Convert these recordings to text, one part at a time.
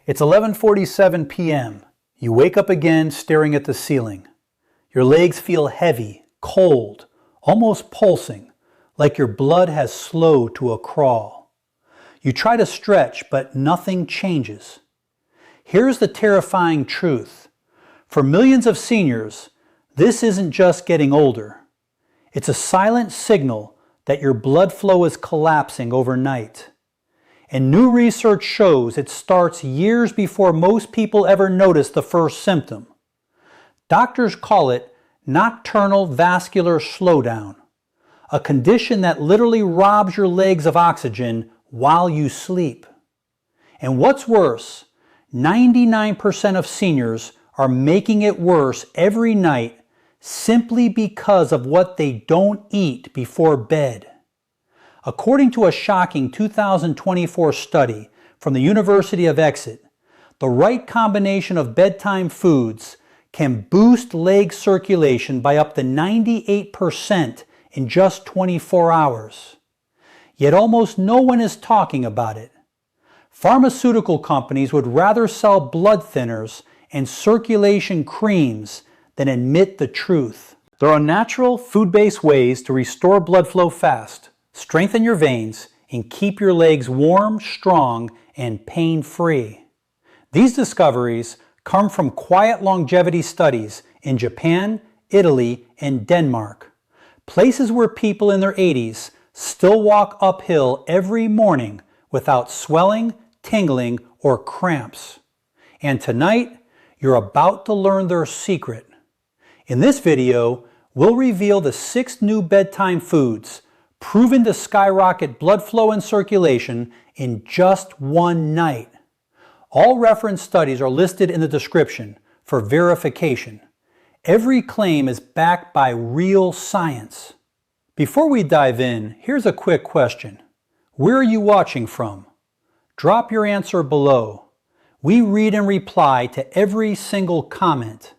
It's 11:47 p.m. You wake up again staring at the ceiling. Your legs feel heavy, cold, almost pulsing, like your blood has slowed to a crawl. You try to stretch, but nothing changes. Here's the terrifying truth. For millions of seniors, this isn't just getting older. It's a silent signal that your blood flow is collapsing overnight. And new research shows it starts years before most people ever notice the first symptom. Doctors call it nocturnal vascular slowdown, a condition that literally robs your legs of oxygen while you sleep. And what's worse, 99% of seniors are making it worse every night simply because of what they don't eat before bed. According to a shocking 2024 study from the University of Exeter, the right combination of bedtime foods can boost leg circulation by up to 98% in just 24 hours. Yet almost no one is talking about it. Pharmaceutical companies would rather sell blood thinners and circulation creams than admit the truth. There are natural, food-based ways to restore blood flow fast, strengthen your veins, and keep your legs warm, strong, and pain-free. These discoveries come from quiet longevity studies in Japan, Italy, and Denmark, places where people in their 80s still walk uphill every morning without swelling, tingling, or cramps. And tonight, you're about to learn their secret. In this video, we'll reveal the 6 new bedtime foods proven to skyrocket blood flow and circulation in just one night. All reference studies are listed in the description for verification. Every claim is backed by real science. Before we dive in, here's a quick question. Where are you watching from? Drop your answer below. We read and reply to every single comment.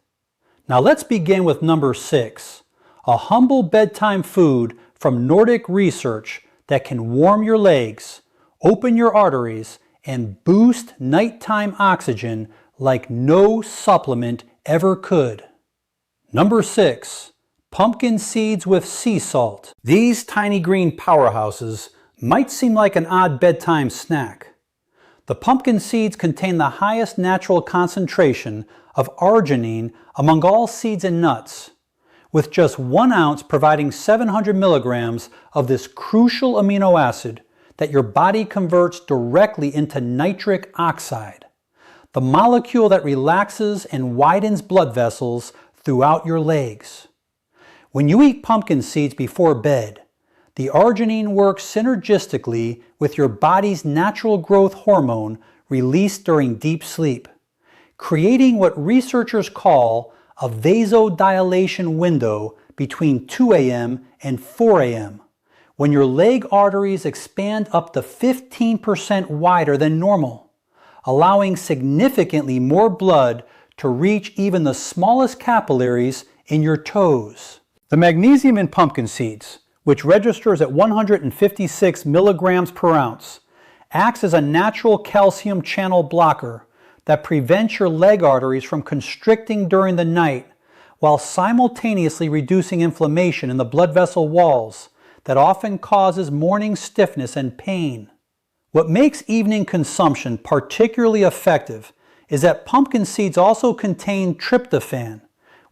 Now let's begin with number 6, a humble bedtime food from Nordic research that can warm your legs, open your arteries, and boost nighttime oxygen like no supplement ever could. Number 6, pumpkin seeds with sea salt. These tiny green powerhouses might seem like an odd bedtime snack. The pumpkin seeds contain the highest natural concentration of arginine among all seeds and nuts, with just 1 ounce providing 700 milligrams of this crucial amino acid that your body converts directly into nitric oxide, the molecule that relaxes and widens blood vessels throughout your legs. When you eat pumpkin seeds before bed, the arginine works synergistically with your body's natural growth hormone released during deep sleep, creating what researchers call a vasodilation window between 2 a.m. and 4 a.m., when your leg arteries expand up to 15% wider than normal, allowing significantly more blood to reach even the smallest capillaries in your toes. The magnesium in pumpkin seeds, which registers at 156 milligrams per ounce, acts as a natural calcium channel blocker that prevents your leg arteries from constricting during the night while simultaneously reducing inflammation in the blood vessel walls that often causes morning stiffness and pain. What makes evening consumption particularly effective is that pumpkin seeds also contain tryptophan,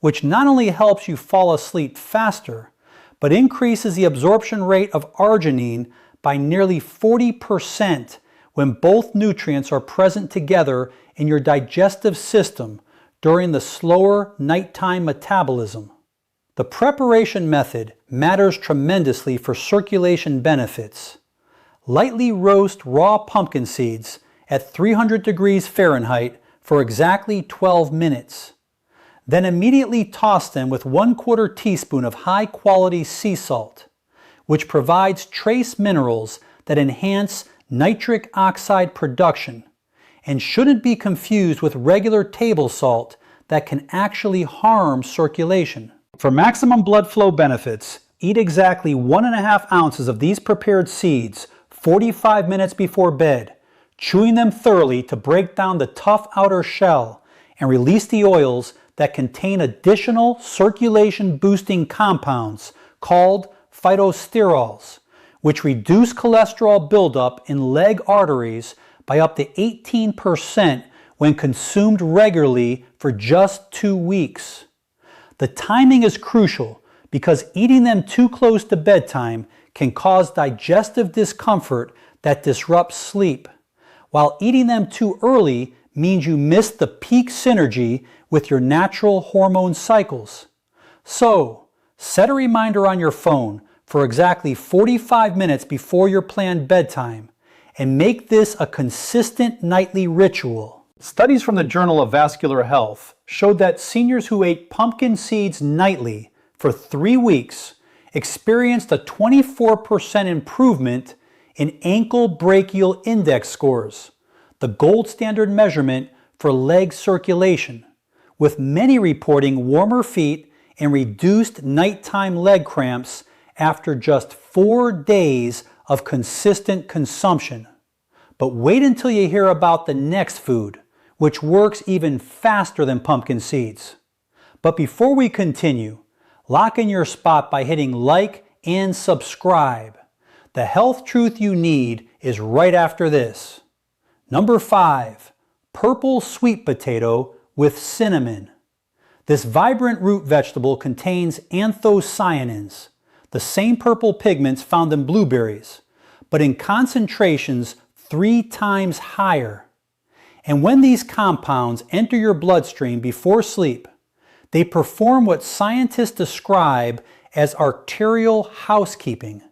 which not only helps you fall asleep faster, but increases the absorption rate of arginine by nearly 40% when both nutrients are present together in your digestive system during the slower nighttime metabolism. The preparation method matters tremendously for circulation benefits. Lightly roast raw pumpkin seeds at 300 degrees Fahrenheit for exactly 12 minutes. Then immediately toss them with 1/4 teaspoon of high-quality sea salt, which provides trace minerals that enhance nitric oxide production and shouldn't be confused with regular table salt that can actually harm circulation. For maximum blood flow benefits, eat exactly 1.5 ounces of these prepared seeds 45 minutes before bed, chewing them thoroughly to break down the tough outer shell and release the oils that contain additional circulation-boosting compounds called phytosterols, which reduce cholesterol buildup in leg arteries by up to 18% when consumed regularly for just 2 weeks. The timing is crucial because eating them too close to bedtime can cause digestive discomfort that disrupts sleep, while eating them too early means you miss the peak synergy with your natural hormone cycles. So, set a reminder on your phone for exactly 45 minutes before your planned bedtime and make this a consistent nightly ritual. Studies from the Journal of Vascular Health showed that seniors who ate pumpkin seeds nightly for 3 weeks experienced a 24% improvement in ankle brachial index scores, the gold standard measurement for leg circulation, with many reporting warmer feet and reduced nighttime leg cramps after just 4 days of consistent consumption. But wait until you hear about the next food, which works even faster than pumpkin seeds. But before we continue, lock in your spot by hitting like and subscribe. The health truth you need is right after this. Number 5, purple sweet potato with cinnamon. This vibrant root vegetable contains anthocyanins, the same purple pigments found in blueberries, but in concentrations 3 times higher. And when these compounds enter your bloodstream before sleep, they perform what scientists describe as arterial housekeeping,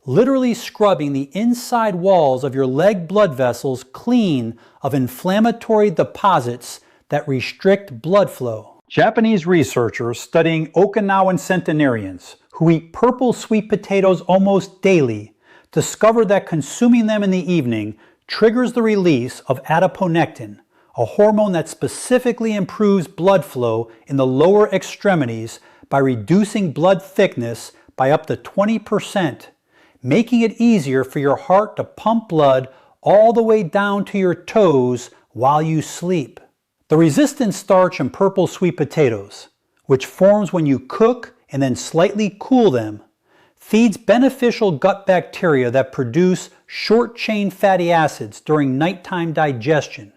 literally scrubbing the inside walls of your leg blood vessels clean of inflammatory deposits that restrict blood flow. Japanese researchers studying Okinawan centenarians who eat purple sweet potatoes almost daily discovered that consuming them in the evening triggers the release of adiponectin, a hormone that specifically improves blood flow in the lower extremities by reducing blood thickness by up to 20%, making it easier for your heart to pump blood all the way down to your toes while you sleep. The resistant starch in purple sweet potatoes, which forms when you cook and then slightly cool them, feeds beneficial gut bacteria that produce short-chain fatty acids during nighttime digestion.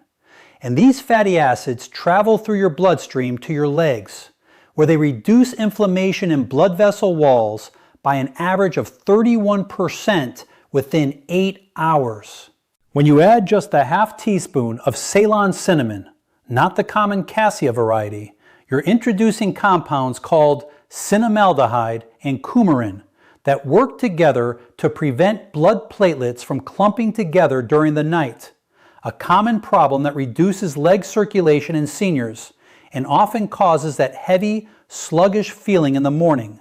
And these fatty acids travel through your bloodstream to your legs, where they reduce inflammation in blood vessel walls by an average of 31% within 8 hours. When you add just a half teaspoon of Ceylon cinnamon, not the common cassia variety, you're introducing compounds called cinnamaldehyde and coumarin that work together to prevent blood platelets from clumping together during the night, a common problem that reduces leg circulation in seniors and often causes that heavy, sluggish feeling in the morning.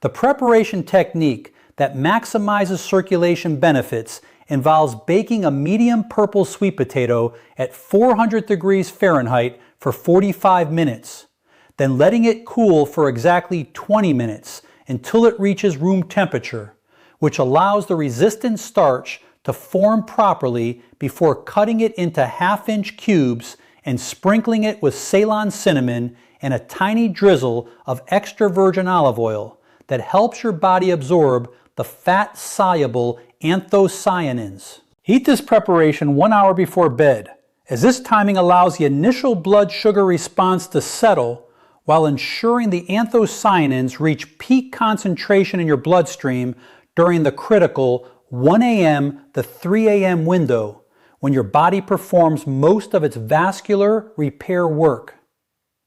The preparation technique that maximizes circulation benefits involves baking a medium purple sweet potato at 400 degrees Fahrenheit for 45 minutes, then letting it cool for exactly 20 minutes until it reaches room temperature, which allows the resistant starch to form properly before cutting it into half-inch cubes and sprinkling it with Ceylon cinnamon and a tiny drizzle of extra virgin olive oil that helps your body absorb the fat-soluble anthocyanins. Eat this preparation 1 hour before bed, as this timing allows the initial blood sugar response to settle while ensuring the anthocyanins reach peak concentration in your bloodstream during the critical 1 a.m. to 3 a.m. window, when your body performs most of its vascular repair work.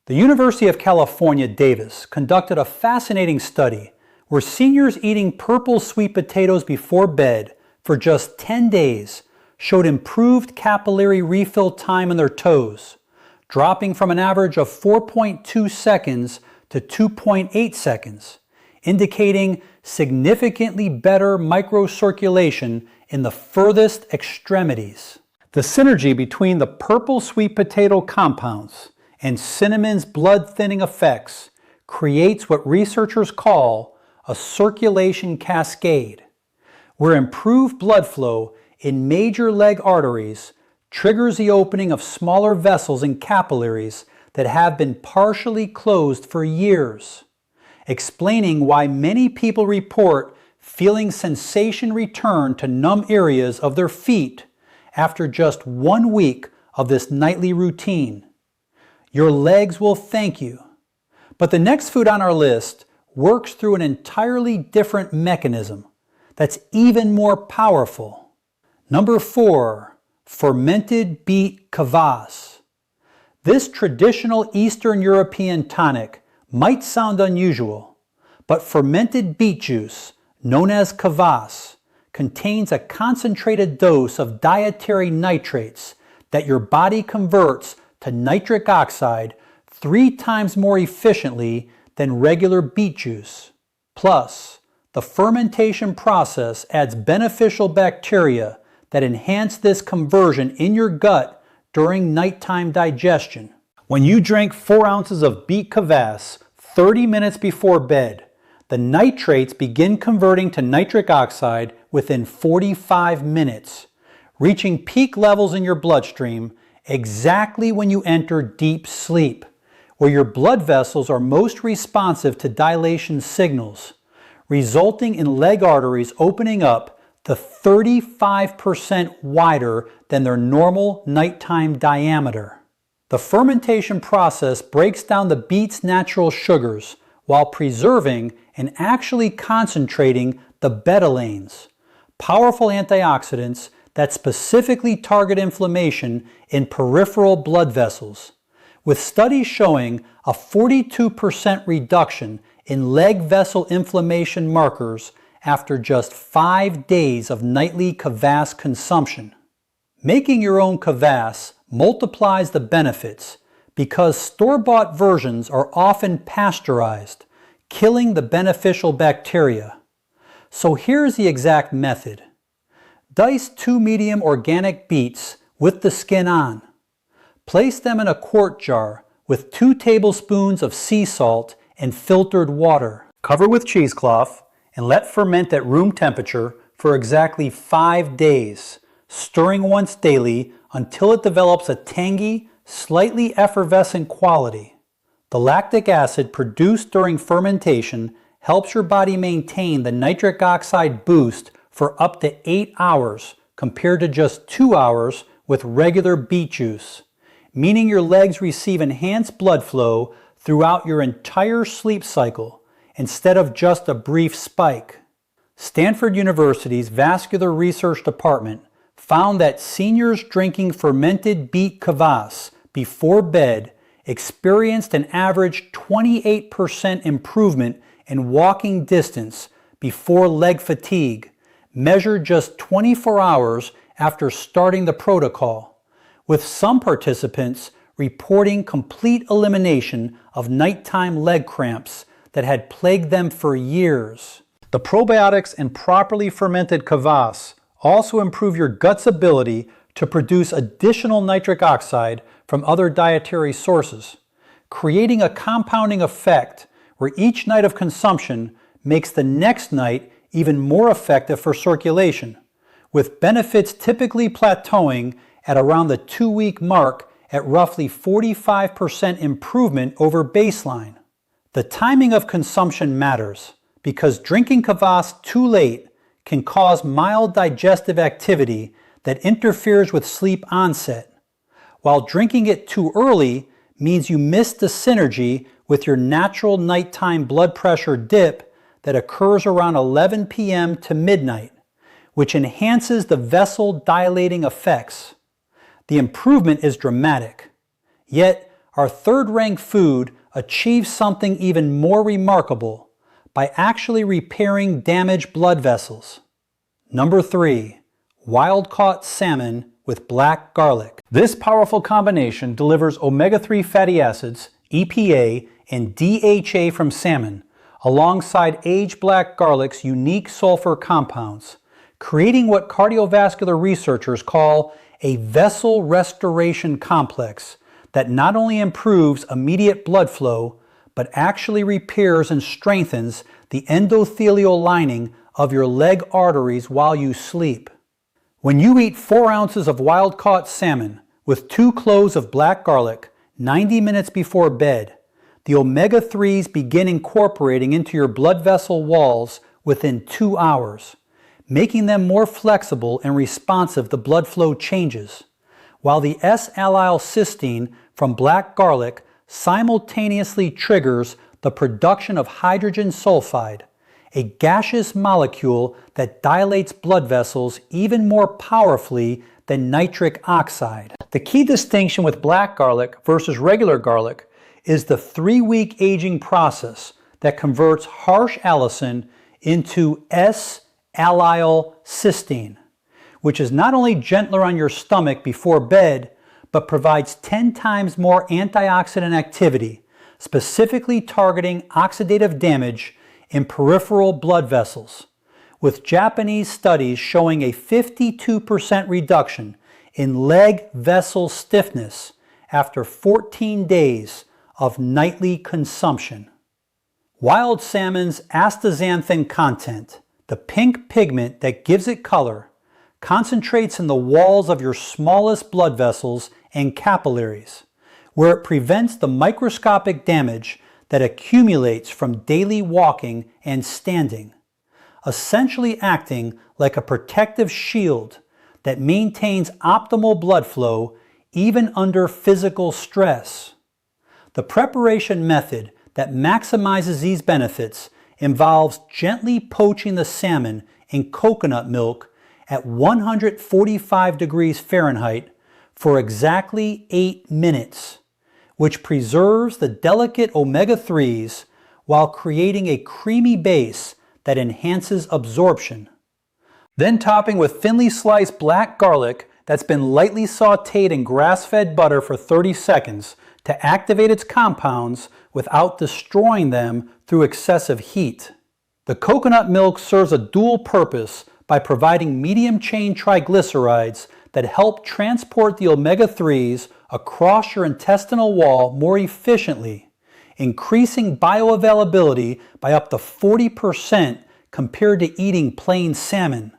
The University of California, Davis conducted a fascinating study where seniors eating purple sweet potatoes before bed for just 10 days showed improved capillary refill time in their toes, dropping from an average of 4.2 seconds to 2.8 seconds, indicating significantly better microcirculation in the furthest extremities. The synergy between the purple sweet potato compounds and cinnamon's blood-thinning effects creates what researchers call a circulation cascade, where improved blood flow in major leg arteries triggers the opening of smaller vessels and capillaries that have been partially closed for years, explaining why many people report feeling sensation return to numb areas of their feet after just 1 week of this nightly routine. Your legs will thank you. But the next food on our list works through an entirely different mechanism that's even more powerful. Number 4, fermented beet kvass. This traditional Eastern European tonic might sound unusual, but fermented beet juice, known as kvass, contains a concentrated dose of dietary nitrates that your body converts to nitric oxide 3 times more efficiently than regular beet juice. Plus, the fermentation process adds beneficial bacteria that enhance this conversion in your gut during nighttime digestion. When you drink 4 ounces of beet kvass 30 minutes before bed, the nitrates begin converting to nitric oxide within 45 minutes, reaching peak levels in your bloodstream exactly when you enter deep sleep, where your blood vessels are most responsive to dilation signals, resulting in leg arteries opening up to 35% wider than their normal nighttime diameter. The fermentation process breaks down the beet's natural sugars while preserving and actually concentrating the betalains, powerful antioxidants that specifically target inflammation in peripheral blood vessels, with studies showing a 42% reduction in leg vessel inflammation markers after just 5 days of nightly kvass consumption. Making your own kvass multiplies the benefits because store-bought versions are often pasteurized, killing the beneficial bacteria. So here's the exact method. Dice 2 medium organic beets with the skin on. Place them in a quart jar with 2 tablespoons of sea salt and filtered water. Cover with cheesecloth and let ferment at room temperature for exactly 5 days, stirring once daily until it develops a tangy, slightly effervescent quality. The lactic acid produced during fermentation helps your body maintain the nitric oxide boost for up to 8 hours compared to just 2 hours with regular beet juice, meaning your legs receive enhanced blood flow throughout your entire sleep cycle instead of just a brief spike. Stanford University's Vascular Research Department found that seniors drinking fermented beet kvass before bed experienced an average 28% improvement in walking distance before leg fatigue, measured just 24 hours after starting the protocol, with some participants reporting complete elimination of nighttime leg cramps that had plagued them for years. The probiotics in properly fermented kvass also improve your gut's ability to produce additional nitric oxide from other dietary sources, creating a compounding effect where each night of consumption makes the next night even more effective for circulation, with benefits typically plateauing at around the 2-week mark at roughly 45% improvement over baseline. The timing of consumption matters because drinking kvass too late can cause mild digestive activity that interferes with sleep onset, while drinking it too early means you miss the synergy with your natural nighttime blood pressure dip that occurs around 11 p.m. to midnight, which enhances the vessel dilating effects. The improvement is dramatic. Yet, our third-ranked food achieves something even more remarkable by actually repairing damaged blood vessels. Number 3, wild-caught salmon with black garlic. This powerful combination delivers omega-3 fatty acids, EPA, and DHA from salmon, alongside aged black garlic's unique sulfur compounds, creating what cardiovascular researchers call a vessel restoration complex that not only improves immediate blood flow, but actually repairs and strengthens the endothelial lining of your leg arteries while you sleep. When you eat 4 ounces of wild-caught salmon with 2 cloves of black garlic 90 minutes before bed, the omega-3s begin incorporating into your blood vessel walls within 2 hours, making them more flexible and responsive to blood flow changes, while the S-allyl cysteine from black garlic simultaneously triggers the production of hydrogen sulfide, a gaseous molecule that dilates blood vessels even more powerfully than nitric oxide. The key distinction with black garlic versus regular garlic is the 3-week aging process that converts harsh allicin into S-allyl cysteine, which is not only gentler on your stomach before bed, but provides 10 times more antioxidant activity, specifically targeting oxidative damage in peripheral blood vessels, with Japanese studies showing a 52% reduction in leg vessel stiffness after 14 days of nightly consumption. Wild salmon's astaxanthin content, the pink pigment that gives it color, concentrates in the walls of your smallest blood vessels and capillaries, where it prevents the microscopic damage that accumulates from daily walking and standing, essentially acting like a protective shield that maintains optimal blood flow even under physical stress. The preparation method that maximizes these benefits involves gently poaching the salmon in coconut milk at 145 degrees Fahrenheit for exactly 8 minutes, which preserves the delicate omega-3s while creating a creamy base that enhances absorption. Then topping with thinly sliced black garlic that's been lightly sautéed in grass-fed butter for 30 seconds to activate its compounds without destroying them through excessive heat. The coconut milk serves a dual purpose by providing medium-chain triglycerides that help transport the omega-3s across your intestinal wall more efficiently, increasing bioavailability by up to 40% compared to eating plain salmon,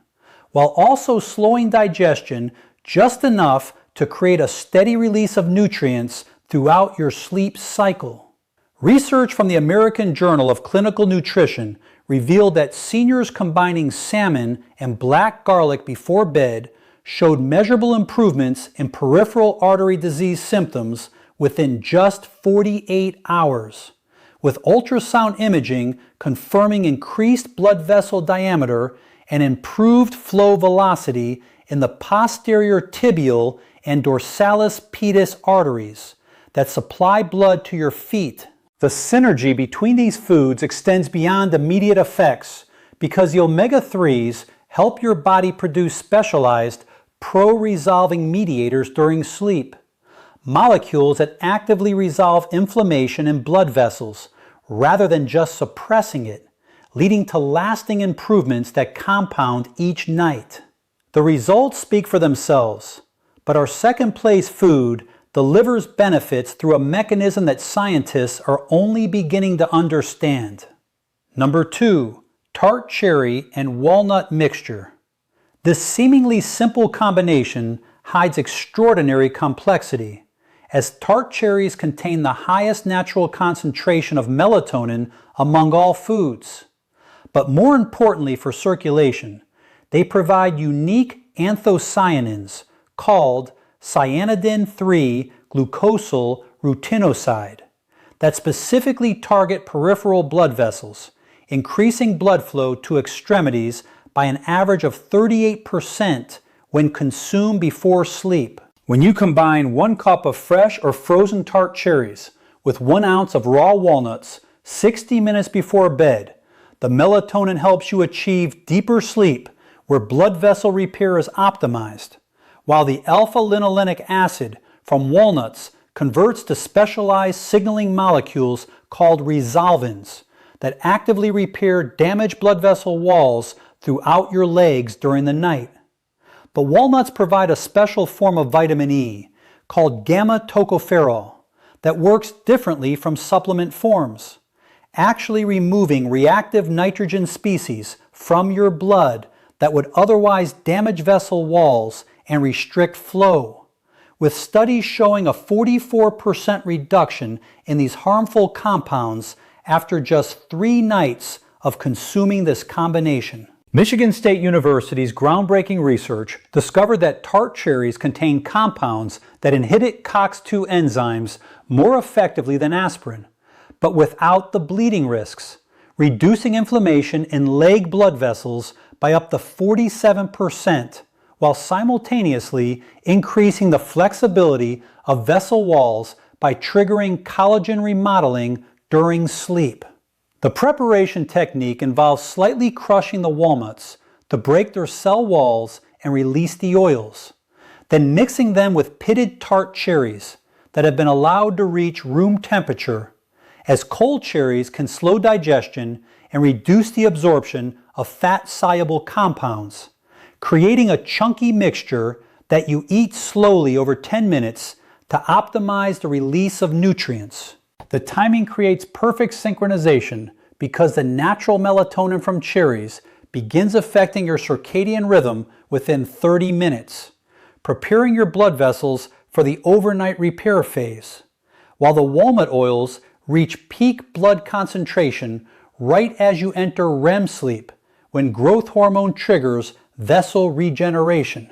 while also slowing digestion just enough to create a steady release of nutrients throughout your sleep cycle. Research from the American Journal of Clinical Nutrition revealed that seniors combining salmon and black garlic before bed showed measurable improvements in peripheral artery disease symptoms within just 48 hours, with ultrasound imaging confirming increased blood vessel diameter and improved flow velocity in the posterior tibial and dorsalis pedis arteries that supply blood to your feet. The synergy between these foods extends beyond immediate effects because the omega-3s help your body produce specialized pro-resolving mediators during sleep, molecules that actively resolve inflammation in blood vessels rather than just suppressing it, leading to lasting improvements that compound each night. The results speak for themselves, but our second-place food delivers benefits through a mechanism that scientists are only beginning to understand. Number 2, Tart cherry and walnut mixture. This seemingly simple combination hides extraordinary complexity, as tart cherries contain the highest natural concentration of melatonin among all foods. But more importantly for circulation, they provide unique anthocyanins called cyanidin-3 glucosyl rutinoside that specifically target peripheral blood vessels, increasing blood flow to extremities by an average of 38% when consumed before sleep. When you combine 1 cup of fresh or frozen tart cherries with 1 ounce of raw walnuts 60 minutes before bed, the melatonin helps you achieve deeper sleep where blood vessel repair is optimized, while the alpha-linolenic acid from walnuts converts to specialized signaling molecules called resolvins that actively repair damaged blood vessel walls throughout your legs during the night. But walnuts provide a special form of vitamin E called gamma-tocopherol that works differently from supplement forms, actually removing reactive nitrogen species from your blood that would otherwise damage vessel walls and restrict flow, with studies showing a 44% reduction in these harmful compounds after just 3 nights of consuming this combination. Michigan State University's groundbreaking research discovered that tart cherries contain compounds that inhibit COX-2 enzymes more effectively than aspirin, but without the bleeding risks, reducing inflammation in leg blood vessels by up to 47%, while simultaneously increasing the flexibility of vessel walls by triggering collagen remodeling during sleep. The preparation technique involves slightly crushing the walnuts to break their cell walls and release the oils, then mixing them with pitted tart cherries that have been allowed to reach room temperature, as cold cherries can slow digestion and reduce the absorption of fat-soluble compounds, creating a chunky mixture that you eat slowly over 10 minutes to optimize the release of nutrients. The timing creates perfect synchronization because the natural melatonin from cherries begins affecting your circadian rhythm within 30 minutes, preparing your blood vessels for the overnight repair phase, while the walnut oils reach peak blood concentration right as you enter REM sleep, when growth hormone triggers vessel regeneration.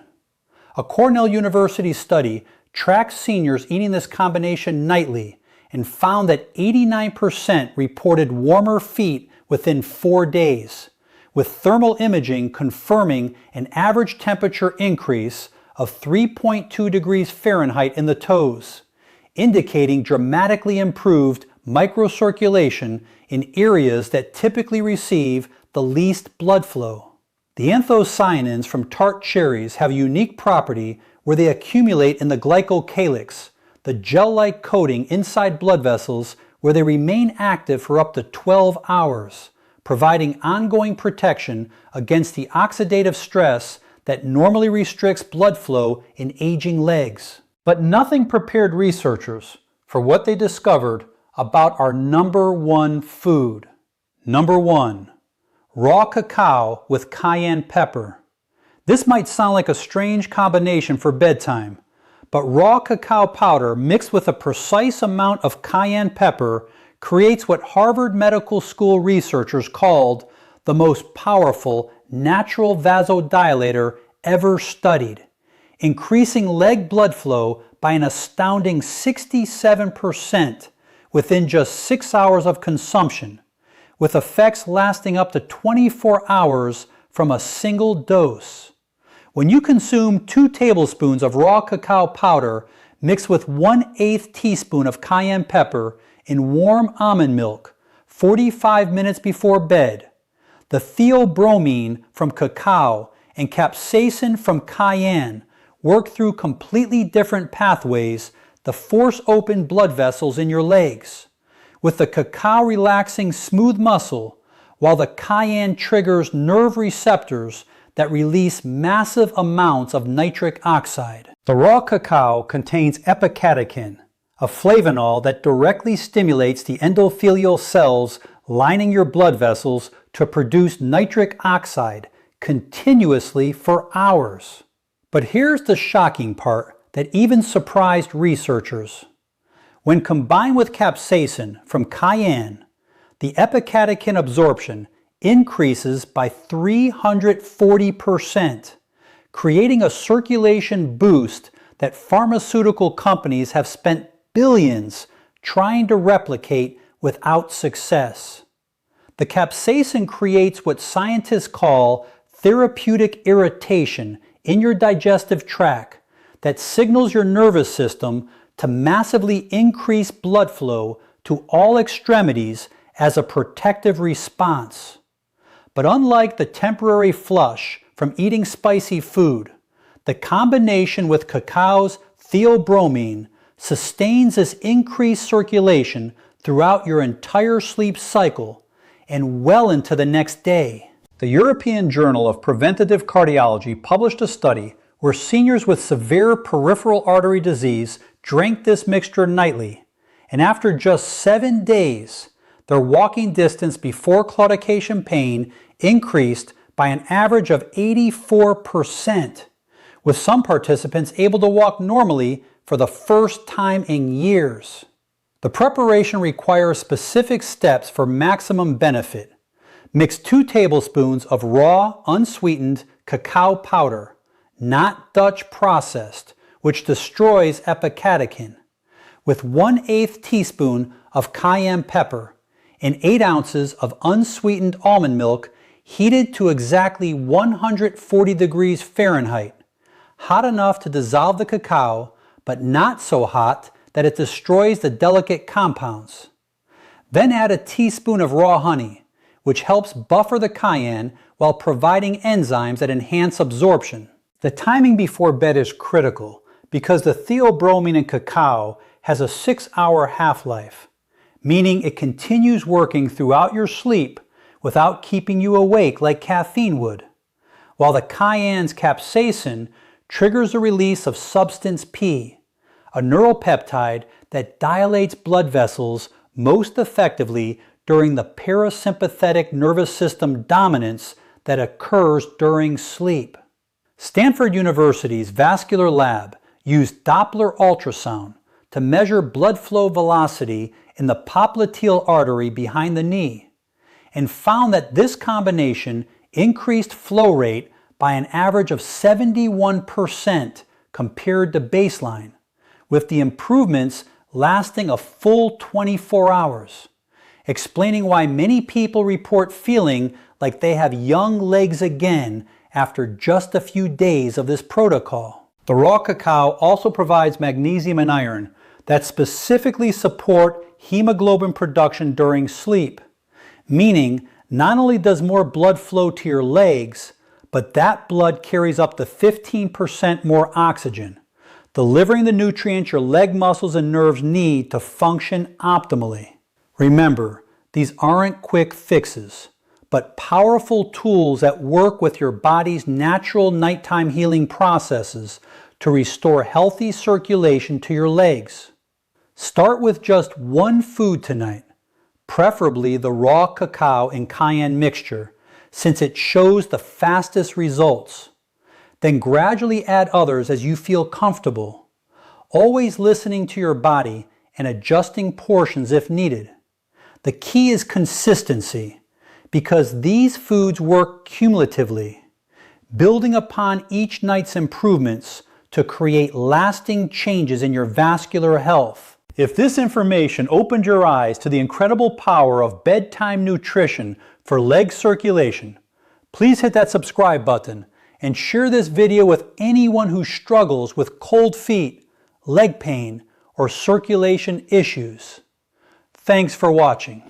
A Cornell University study tracked seniors eating this combination nightly and found that 89% reported warmer feet within 4 days, with thermal imaging confirming an average temperature increase of 3.2 degrees Fahrenheit in the toes, indicating dramatically improved microcirculation in areas that typically receive the least blood flow. The anthocyanins from tart cherries have a unique property where they accumulate in the glycocalyx, the gel-like coating inside blood vessels, where they remain active for up to 12 hours, providing ongoing protection against the oxidative stress that normally restricts blood flow in aging legs. But nothing prepared researchers for what they discovered about our number one food. Number 1. Raw cacao with cayenne pepper. This might sound like a strange combination for bedtime, but raw cacao powder mixed with a precise amount of cayenne pepper creates what Harvard Medical School researchers called the most powerful natural vasodilator ever studied, increasing leg blood flow by an astounding 67% within just 6 hours of consumption, with effects lasting up to 24 hours from a single dose. When you consume 2 tablespoons of raw cacao powder mixed with 1/8 teaspoon of cayenne pepper in warm almond milk 45 minutes before bed, the theobromine from cacao and capsaicin from cayenne work through completely different pathways to force open blood vessels in your legs, with the cacao relaxing smooth muscle, while the cayenne triggers nerve receptors that release massive amounts of nitric oxide. The raw cacao contains epicatechin, a flavanol that directly stimulates the endothelial cells lining your blood vessels to produce nitric oxide continuously for hours. But here's the shocking part that even surprised researchers. When combined with capsaicin from cayenne, the epicatechin absorption increases by 340%, creating a circulation boost that pharmaceutical companies have spent billions trying to replicate without success. The capsaicin creates what scientists call therapeutic irritation in your digestive tract that signals your nervous system to massively increase blood flow to all extremities as a protective response. But unlike the temporary flush from eating spicy food, the combination with cacao's theobromine sustains this increased circulation throughout your entire sleep cycle and well into the next day. The European Journal of Preventative Cardiology published a study where seniors with severe peripheral artery disease drank this mixture nightly, and after just 7 days, their walking distance before claudication pain increased by an average of 84%, with some participants able to walk normally for the first time in years. The preparation requires specific steps for maximum benefit. Mix 2 tablespoons of raw, unsweetened cacao powder, not Dutch processed, which destroys epicatechin, with 1/8 teaspoon of cayenne pepper and 8 ounces of unsweetened almond milk heated to exactly 140 degrees Fahrenheit, hot enough to dissolve the cacao, but not so hot that it destroys the delicate compounds. Then add a teaspoon of raw honey, which helps buffer the cayenne while providing enzymes that enhance absorption. The timing before bed is critical because the theobromine in cacao has a 6-hour half-life, meaning it continues working throughout your sleep without keeping you awake like caffeine would, while the cayenne's capsaicin triggers the release of substance P, a neuropeptide that dilates blood vessels most effectively during the parasympathetic nervous system dominance that occurs during sleep. Stanford University's Vascular lab used Doppler ultrasound to measure blood flow velocity in the popliteal artery behind the knee, and found that this combination increased flow rate by an average of 71% compared to baseline, with the improvements lasting a full 24 hours, explaining why many people report feeling like they have young legs again after just a few days of this protocol. The raw cacao also provides magnesium and iron that specifically support hemoglobin production during sleep, meaning not only does more blood flow to your legs, but that blood carries up to 15% more oxygen, delivering the nutrients your leg muscles and nerves need to function optimally. Remember, these aren't quick fixes, but powerful tools that work with your body's natural nighttime healing processes to restore healthy circulation to your legs. Start with just one food tonight, preferably the raw cacao and cayenne mixture, since it shows the fastest results. Then gradually add others as you feel comfortable, always listening to your body and adjusting portions if needed. The key is consistency, because these foods work cumulatively, building upon each night's improvements to create lasting changes in your vascular health. If this information opened your eyes to the incredible power of bedtime nutrition for leg circulation, please hit that subscribe button and share this video with anyone who struggles with cold feet, leg pain, or circulation issues. Thanks for watching.